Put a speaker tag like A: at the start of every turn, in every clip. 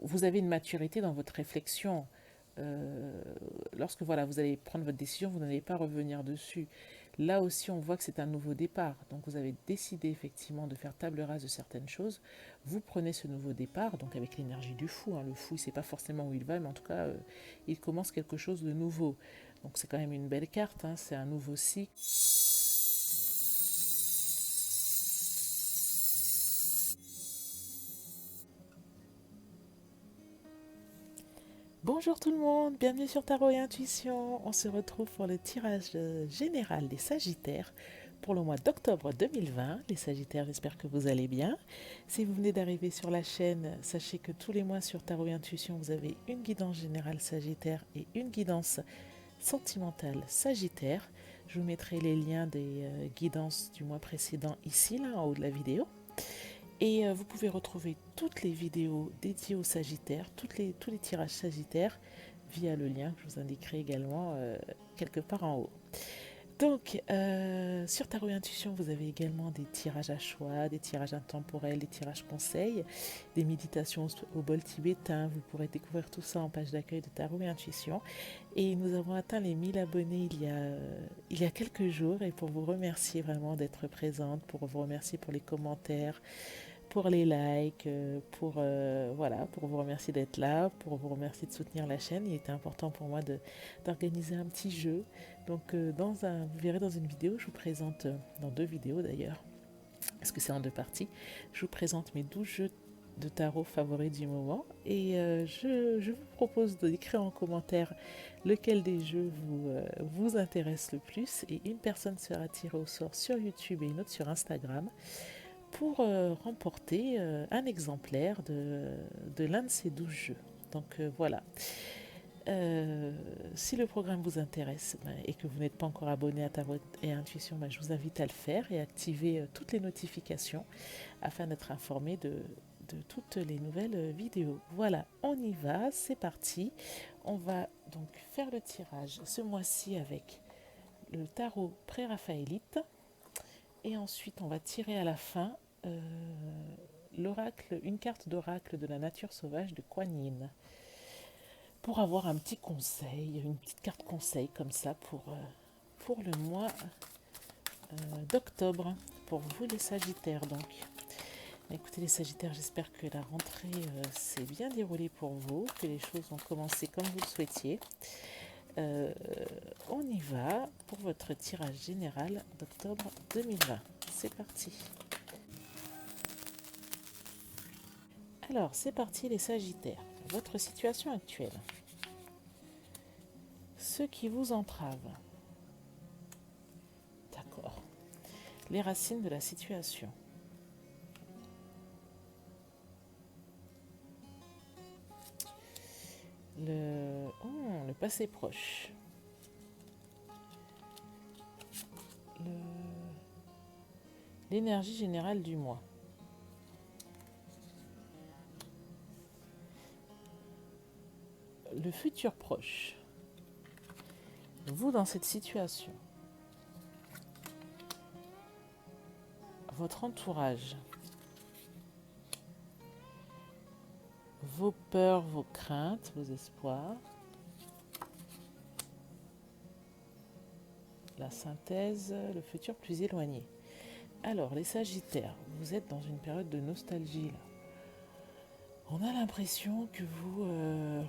A: vous avez une maturité dans votre réflexion. Lorsque voilà, vous allez prendre votre décision, vous n'allez pas revenir dessus. Là aussi, on voit que c'est un nouveau départ. Donc, vous avez décidé effectivement de faire table rase de certaines choses. Vous prenez ce nouveau départ, donc avec l'énergie du fou. Hein. Le fou, il ne sait pas forcément où il va, mais en tout cas, il commence quelque chose de nouveau. Donc, c'est quand même une belle carte. Hein. C'est un nouveau cycle. Bonjour tout le monde, bienvenue sur Tarot et Intuition. On se retrouve pour le tirage général des Sagittaires pour le mois d'octobre 2020. Les Sagittaires, j'espère que vous allez bien. Si vous venez d'arriver sur la chaîne, sachez que tous les mois sur Tarot et Intuition, vous avez une guidance générale Sagittaire et une guidance sentimentale Sagittaire. Je vous mettrai les liens des guidances du mois précédent ici, là, en haut de la vidéo. Et vous pouvez retrouver toutes les vidéos dédiées aux Sagittaires, tous les tirages Sagittaires, via le lien que je vous indiquerai également quelque part en haut. Donc, sur Tarot et Intuition, vous avez également des tirages à choix, des tirages intemporels, des tirages conseils, des méditations au bol tibétain. Vous pourrez découvrir tout ça en page d'accueil de Tarot et Intuition. Et nous avons atteint les 1000 abonnés il y a quelques jours. Et pour vous remercier vraiment d'être présente, pour vous remercier pour les commentaires, pour les likes, voilà, pour vous remercier d'être là, pour vous remercier de soutenir la chaîne. Il était important pour moi d'organiser un petit jeu. Donc vous verrez dans une vidéo, je vous présente, dans deux vidéos d'ailleurs, parce que c'est en deux parties, je vous présente mes 12 jeux de tarot favoris du moment et je vous propose d'écrire en commentaire lequel des jeux vous intéresse le plus et une personne sera tirée au sort sur YouTube et une autre sur Instagram pour remporter un exemplaire de l'un de ces 12 jeux. Donc voilà. Si le programme vous intéresse et que vous n'êtes pas encore abonné à Tarot et Intuition, je vous invite à le faire et à activer toutes les notifications afin d'être informé de toutes les nouvelles vidéos. Voilà, on y va, c'est parti. On va donc faire le tirage ce mois-ci avec le tarot pré-raphaélite. Et ensuite, on va tirer à la fin euh, l'oracle, une carte d'oracle de la nature sauvage de Kuan Yin. Pour avoir un petit conseil, une petite carte conseil comme ça pour le mois d'octobre. Pour vous les Sagittaires donc. Écoutez les Sagittaires, j'espère que la rentrée s'est bien déroulée pour vous, que les choses ont commencé comme vous le souhaitiez. Euh, on y va pour votre tirage général d'octobre 2020. C'est parti. Alors, c'est parti les Sagittaires. Votre situation actuelle. Ce qui vous entrave. D'accord. Les racines de la situation. Le passé proche. L'énergie générale du mois. Le futur proche. Vous dans cette situation. Votre entourage. Vos peurs, vos craintes, vos espoirs. La synthèse, le futur plus éloigné. Alors, les Sagittaires, vous êtes dans une période de nostalgie là. On a l'impression que vous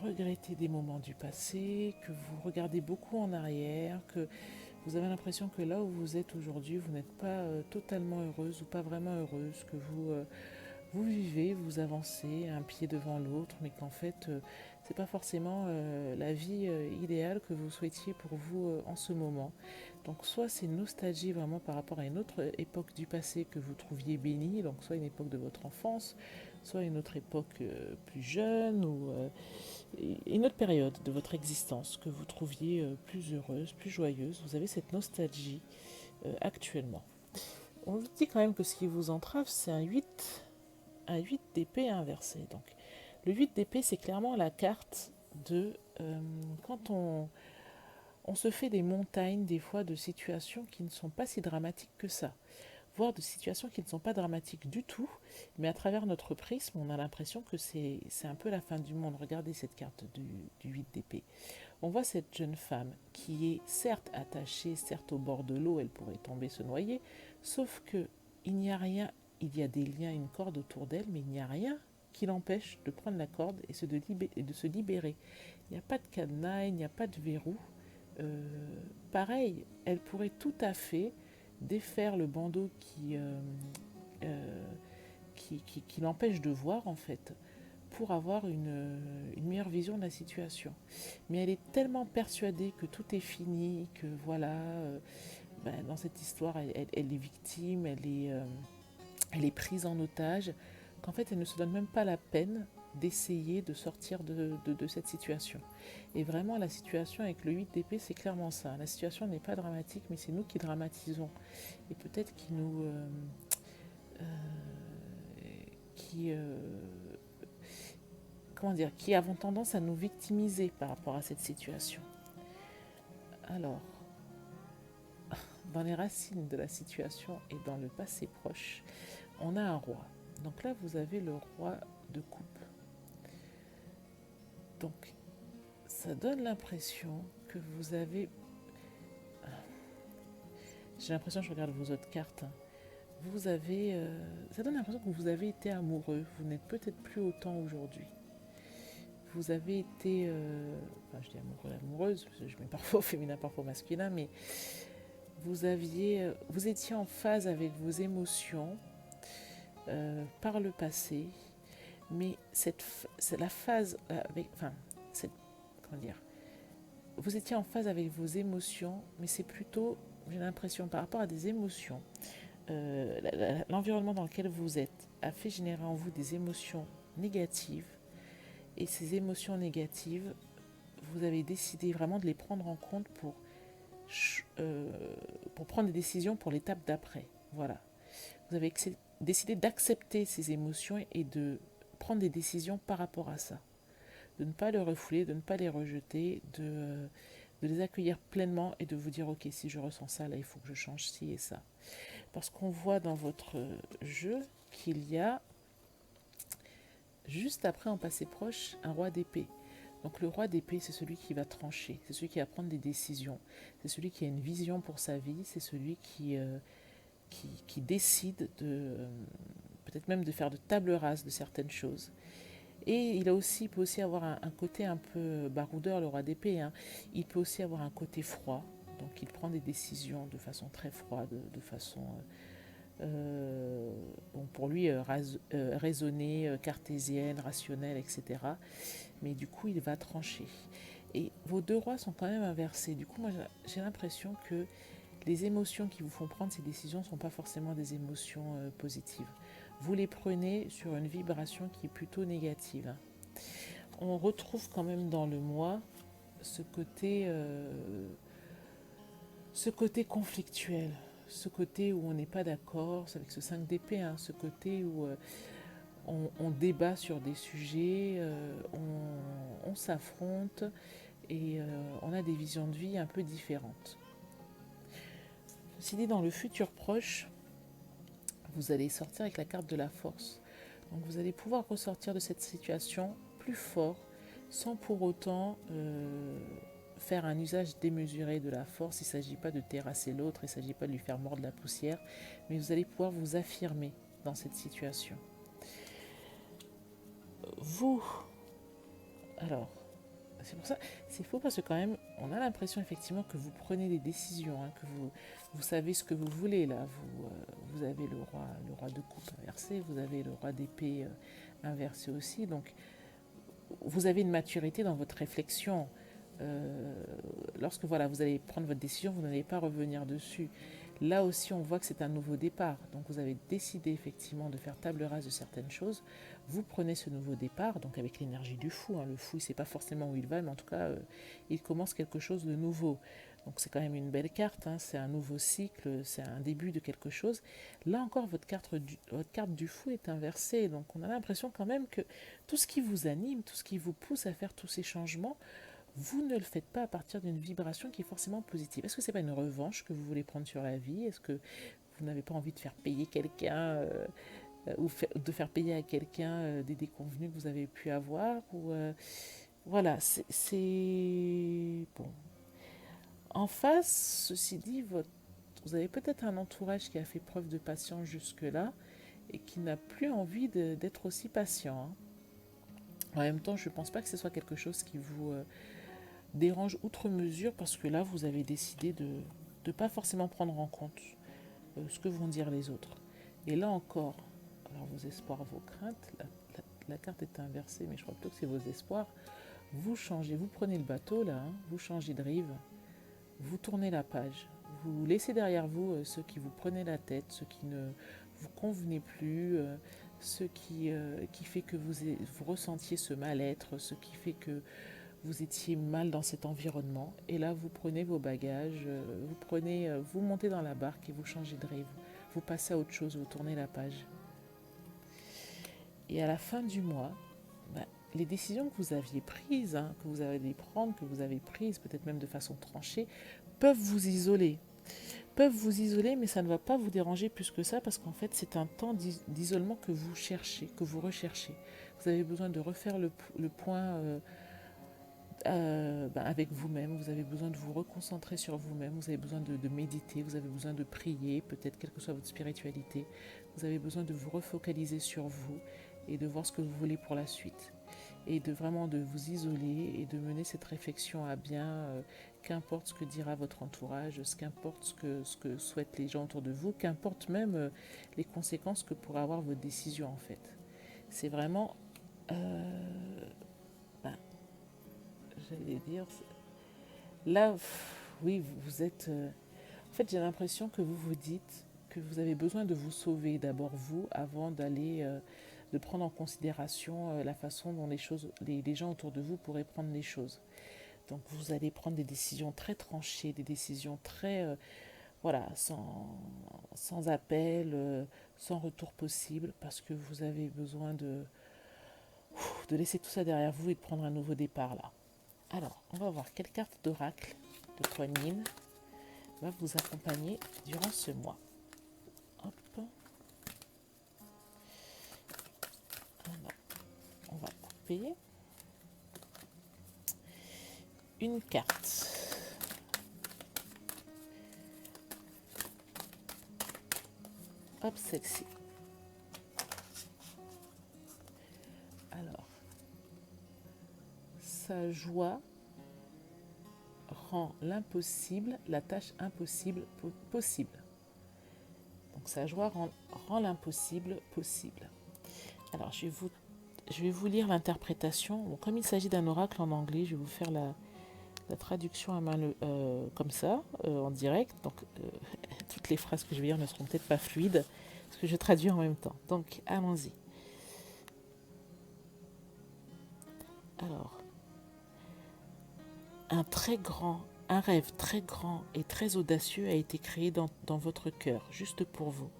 A: regrettez des moments du passé, que vous regardez beaucoup en arrière, que vous avez l'impression que là où vous êtes aujourd'hui, vous n'êtes pas totalement heureuse ou pas vraiment heureuse, que vous vivez, vous avancez un pied devant l'autre, mais qu'en fait, c'est pas forcément la vie idéale que vous souhaitiez pour vous en ce moment. Donc, soit c'est une nostalgie vraiment par rapport à une autre époque du passé que vous trouviez bénie, donc soit une époque de votre enfance, soit une autre époque plus jeune ou une autre période de votre existence que vous trouviez plus heureuse, plus joyeuse. Vous avez cette nostalgie actuellement. On vous dit quand même que ce qui vous entrave, c'est un 8 d'épée inversé. Donc, le 8 d'épée, c'est clairement la carte de quand on se fait des montagnes, des fois, de situations qui ne sont pas si dramatiques que ça. voire de situations qui ne sont pas dramatiques du tout, mais à travers notre prisme, on a l'impression que c'est un peu la fin du monde. Regardez cette carte du 8 d'épée. On voit cette jeune femme qui est certes attachée, certes au bord de l'eau, elle pourrait tomber, se noyer, sauf que il n'y a rien, il y a des liens, une corde autour d'elle, mais il n'y a rien qui l'empêche de prendre la corde et de se libérer. Il n'y a pas de cadenas, il n'y a pas de verrou. Euh, Pareil, elle pourrait tout à fait défaire le bandeau euh, qui l'empêche de voir en fait, pour avoir une meilleure vision de la situation. Mais elle est tellement persuadée que tout est fini, que voilà, ben, dans cette histoire, elle est victime, elle est prise en otage, qu'en fait, elle ne se donne même pas la peine d'essayer de sortir de cette situation. Et vraiment, la situation avec le 8 d'épée, c'est clairement ça. La situation n'est pas dramatique, mais c'est nous qui dramatisons. Et peut-être euh, qui, comment dire, qui avons tendance à nous victimiser par rapport à cette situation. Alors, dans les racines de la situation et dans le passé proche, on a un roi. Donc là, vous avez le roi de coupe. Donc, ça donne l'impression que vous avez... J'ai l'impression, je regarde vos autres cartes, hein. Vous avez... ça donne l'impression que vous avez été amoureux. Vous n'êtes peut-être plus autant aujourd'hui. Vous avez été... enfin, je dis amoureux, amoureuse, parce que je mets parfois au féminin, parfois au masculin, mais vous étiez en phase avec vos émotions par le passé, mais c'est la phase avec, enfin, comment dire, vous étiez en phase avec vos émotions, mais c'est plutôt, j'ai l'impression, par rapport à des émotions, l'environnement dans lequel vous êtes a fait générer en vous des émotions négatives, et ces émotions négatives, vous avez décidé vraiment de les prendre en compte euh, pour prendre des décisions pour l'étape d'après. Voilà. Vous avez décidé d'accepter ces émotions et de prendre des décisions par rapport à ça. De ne pas les refouler, de ne pas les rejeter, de les accueillir pleinement et de vous dire ok, si je ressens ça, là il faut que je change ci et ça. Parce qu'on voit dans votre jeu qu'il y a juste après en passé proche un roi d'épée. Donc le roi d'épée, c'est celui qui va trancher, c'est celui qui va prendre des décisions, c'est celui qui a une vision pour sa vie, c'est celui qui décide peut-être même de faire de table rase de certaines choses. Et il peut aussi avoir un côté un peu baroudeur, le roi d'épée, hein. Il peut aussi avoir un côté froid, donc il prend des décisions de façon très froide, de façon, bon, pour lui, raisonnée, cartésienne, rationnelle, etc. Mais du coup, il va trancher. Et vos deux rois sont quand même inversés. Du coup, moi, j'ai l'impression que les émotions qui vous font prendre ces décisions ne sont pas forcément des émotions positives. Vous les prenez sur une vibration qui est plutôt négative, hein. On retrouve quand même dans le moi ce ce côté conflictuel, ce côté où on n'est pas d'accord, c'est avec ce 5 d'épée, hein, ce côté où on débat sur des sujets, on s'affronte et on a des visions de vie un peu différentes. Ceci dit, dans le futur proche, vous allez sortir avec la carte de la force. Donc vous allez pouvoir ressortir de cette situation plus fort sans pour autant faire un usage démesuré de la force. Il ne s'agit pas de terrasser l'autre, il ne s'agit pas de lui faire mordre la poussière, mais vous allez pouvoir vous affirmer dans cette situation. Vous, alors, c'est pour ça, c'est faux parce que quand même, on a l'impression effectivement que vous prenez des décisions, hein, que vous savez ce que vous voulez là. Vous avez le roi de coupe inversé, vous avez le roi d'épée inversé aussi. Donc, vous avez une maturité dans votre réflexion. Lorsque voilà, vous allez prendre votre décision, vous n'allez pas revenir dessus. Là aussi, on voit que c'est un nouveau départ. Donc, vous avez décidé effectivement de faire table rase de certaines choses. Vous prenez ce nouveau départ, donc avec l'énergie du fou, hein. Le fou, il ne sait pas forcément où il va, mais en tout cas, il commence quelque chose de nouveau. Donc, c'est quand même une belle carte, hein. C'est un nouveau cycle, c'est un début de quelque chose. Là encore, votre carte du fou est inversée. Donc, on a l'impression quand même que tout ce qui vous anime, tout ce qui vous pousse à faire tous ces changements, vous ne le faites pas à partir d'une vibration qui est forcément positive. Est-ce que c'est pas une revanche que vous voulez prendre sur la vie? Est-ce que vous n'avez pas envie de faire payer quelqu'un de faire payer à quelqu'un des déconvenus que vous avez pu avoir. Voilà, c'est bon. En face, ceci dit, vous avez peut-être un entourage qui a fait preuve de patience jusque-là et qui n'a plus envie d'être aussi patient, hein. En même temps, je ne pense pas que ce soit quelque chose qui vous dérange outre mesure parce que là, vous avez décidé de ne pas forcément prendre en compte ce que vont dire les autres. Et là encore, alors vos espoirs, vos craintes, la carte est inversée, mais je crois plutôt que c'est vos espoirs. Vous changez, vous prenez le bateau là, hein, vous changez de rive, vous tournez la page, vous laissez derrière vous ceux qui vous prenaient la tête, ceux qui ne vous convenaient plus, ce qui fait que vous ressentiez ce mal-être, ce qui fait que vous étiez mal dans cet environnement. Et là, vous prenez vos bagages, vous montez dans la barque et vous changez de rive. Vous passez à autre chose, vous tournez la page. Et à la fin du mois, les décisions que vous aviez prises, hein, que vous allez prendre, que vous avez prises, peut-être même de façon tranchée, peuvent vous isoler. Mais ça ne va pas vous déranger plus que ça parce qu'en fait, c'est un temps d'isolement que vous cherchez, que vous recherchez. Vous avez besoin de refaire le point avec vous-même, vous avez besoin de vous reconcentrer sur vous-même, vous avez besoin de méditer, vous avez besoin de prier, peut-être quelle que soit votre spiritualité, vous avez besoin de vous refocaliser sur vous et de voir ce que vous voulez pour la suite. Et de vraiment de vous isoler et de mener cette réflexion à bien, qu'importe ce que dira votre entourage, qu'importe ce que souhaitent les gens autour de vous, qu'importe même les conséquences que pourraient avoir vos décisions en fait. C'est vraiment, j'allais dire, là, oui, vous êtes... en fait, j'ai l'impression que vous vous dites que vous avez besoin de vous sauver d'abord vous avant d'aller... de prendre en considération la façon dont les gens autour de vous pourraient prendre les choses. Donc vous allez prendre des décisions très tranchées, des décisions très, voilà, sans appel, sans retour possible, parce que vous avez besoin de laisser tout ça derrière vous et de prendre un nouveau départ là. Alors, on va voir quelle carte d'oracle de Kuan-Yin va vous accompagner durant ce mois. Hop. Alors, on va couper une carte. Hop, celle-ci. Alors, sa joie rend l'impossible, la tâche impossible possible. Donc sa joie rend l'impossible possible. Alors je vais vous lire l'interprétation. Bon, comme il s'agit d'un oracle en anglais, je vais vous faire la traduction à main comme ça, en direct. Donc toutes les phrases que je vais dire ne seront peut-être pas fluides, parce que je traduis en même temps. Donc allons-y. Alors, un rêve très grand et très audacieux a été créé dans votre cœur, juste pour vous.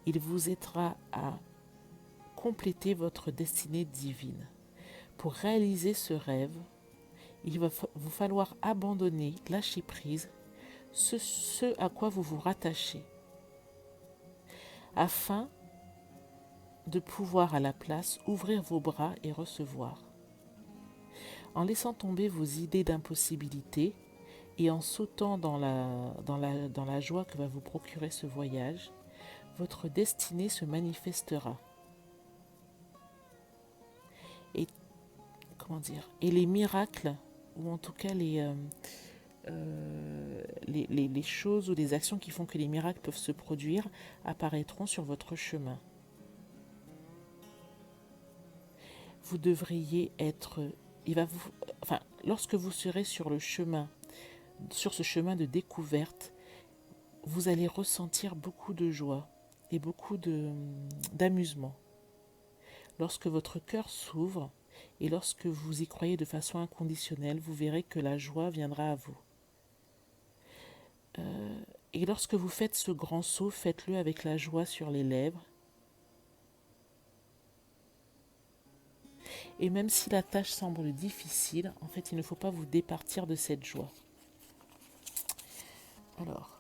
A: Il vous aidera à compléter votre destinée divine. Pour réaliser ce rêve, il va vous falloir abandonner, lâcher prise, ce à quoi vous vous rattachez, afin de pouvoir à la place ouvrir vos bras et recevoir. En laissant tomber vos idées d'impossibilité et en sautant dans la joie que va vous procurer ce voyage, votre destinée se manifestera. Et et les miracles, ou en tout cas les choses ou les actions qui font que les miracles peuvent se produire, apparaîtront sur votre chemin. Vous devriez être... lorsque vous serez sur ce chemin de découverte, vous allez ressentir beaucoup de joie et beaucoup d'amusement. Lorsque votre cœur s'ouvre et lorsque vous y croyez de façon inconditionnelle, vous verrez que la joie viendra à vous. Et lorsque vous faites ce grand saut, faites-le avec la joie sur les lèvres. Et même si la tâche semble difficile, en fait, il ne faut pas vous départir de cette joie. Alors,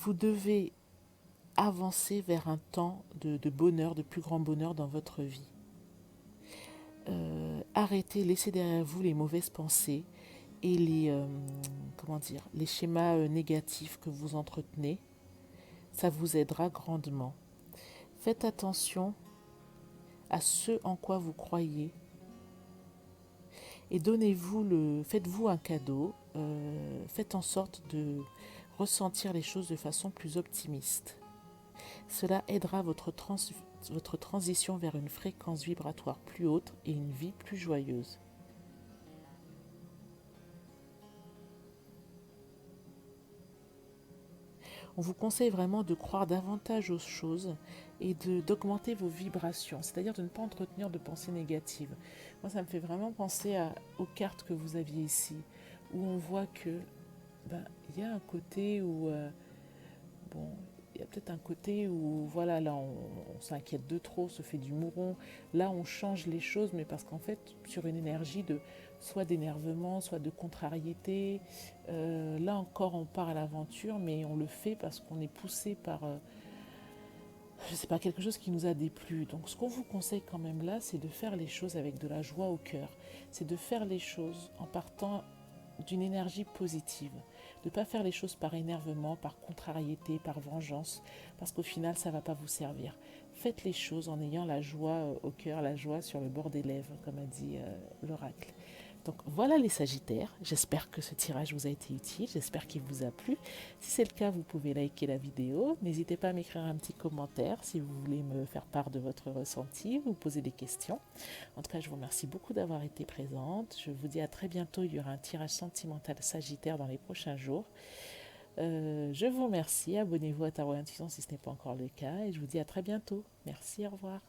A: Vous devez avancer vers un temps de bonheur, de plus grand bonheur dans votre vie. Arrêtez, laissez derrière vous les mauvaises pensées et les schémas négatifs que vous entretenez. Ça vous aidera grandement. Faites attention à ce en quoi vous croyez et faites-vous un cadeau, faites en sorte de ressentir les choses de façon plus optimiste. Cela aidera votre transition vers une fréquence vibratoire plus haute et une vie plus joyeuse. On vous conseille vraiment de croire davantage aux choses et d'augmenter vos vibrations, c'est-à-dire de ne pas entretenir de pensées négatives. Moi, ça me fait vraiment penser aux cartes que vous aviez ici, où on voit que il y a un côté où bon, il y a peut-être un côté où, voilà, là, on s'inquiète de trop, on se fait du mouron. Là, on change les choses, mais parce qu'en fait, sur une énergie soit d'énervement, soit de contrariété, là encore, on part à l'aventure, mais on le fait parce qu'on est poussé par, je sais pas, quelque chose qui nous a déplu. Donc, ce qu'on vous conseille quand même là, c'est de faire les choses avec de la joie au cœur. C'est de faire les choses en partant d'une énergie positive, de ne pas faire les choses par énervement, par contrariété, par vengeance, parce qu'au final, ça ne va pas vous servir. Faites les choses en ayant la joie au cœur, la joie sur le bord des lèvres, comme a dit l'oracle. Donc voilà les Sagittaires, j'espère que ce tirage vous a été utile, j'espère qu'il vous a plu. Si c'est le cas, vous pouvez liker la vidéo, n'hésitez pas à m'écrire un petit commentaire si vous voulez me faire part de votre ressenti, vous poser des questions. En tout cas, je vous remercie beaucoup d'avoir été présente, je vous dis à très bientôt, il y aura un tirage sentimental Sagittaire dans les prochains jours. Je vous remercie, abonnez-vous à Tarot Intuition si ce n'est pas encore le cas et je vous dis à très bientôt. Merci, au revoir.